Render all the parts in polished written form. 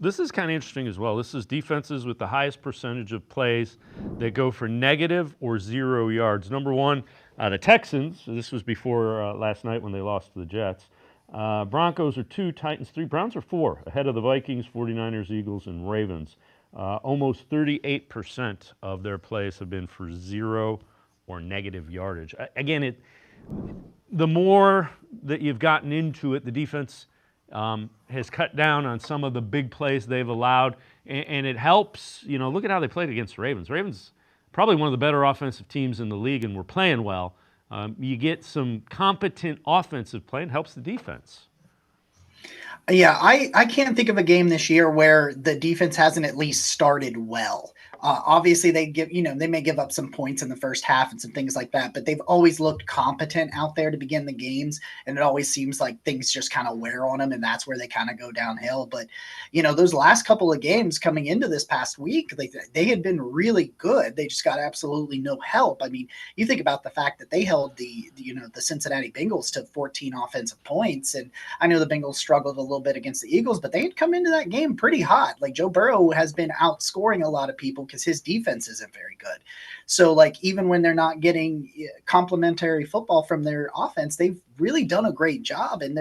This is kind of interesting as well. This is defenses with the highest percentage of plays that go for negative or 0 yards. Number one, the Texans. This was before last night when they lost to the Jets. Broncos are 2, Titans 3, Browns are 4, ahead of the Vikings, 49ers, Eagles, and Ravens. Almost 38% of their plays have been for 0 or negative yardage. Again, the more that you've gotten into it, the defense has cut down on some of the big plays they've allowed, and it helps. Look at how they played against the Ravens. Ravens, probably one of the better offensive teams in the league, and we're playing well. You get some competent offensive play, and helps the defense. Yeah, I can't think of a game this year where the defense hasn't at least started well. Obviously, they may give up some points in the first half and some things like that, but they've always looked competent out there to begin the games, and it always seems like things just kind of wear on them, and that's where they kind of go downhill. But those last couple of games coming into this past week, they had been really good. They just got absolutely no help. I mean, you think about the fact that they held the Cincinnati Bengals to 14 offensive points, and I know the Bengals struggled a little bit against the Eagles, but they had come into that game pretty hot. Like Joe Burrow has been outscoring a lot of people because his defense isn't very good. So like even when they're not getting complimentary football from their offense, they've really done a great job. And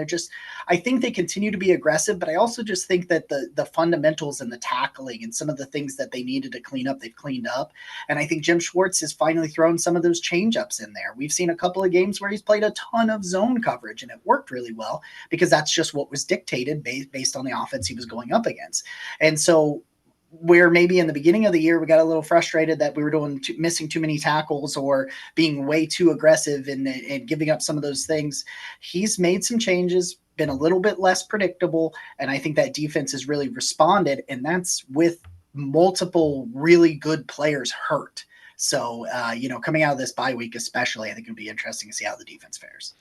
I think they continue to be aggressive, but I also just think that the fundamentals and the tackling and some of the things that they needed to clean up, they've cleaned up. And I think Jim Schwartz has finally thrown some of those changeups in there. We've seen a couple of games where he's played a ton of zone coverage and it worked really well because that's just what was dictated based on the offense he was going up against. And so where maybe in the beginning of the year we got a little frustrated that we were missing too many tackles or being way too aggressive and giving up some of those things, he's made some changes, been a little bit less predictable, and I think that defense has really responded, and that's with multiple really good players hurt. So, coming out of this bye week especially, I think it'll be interesting to see how the defense fares.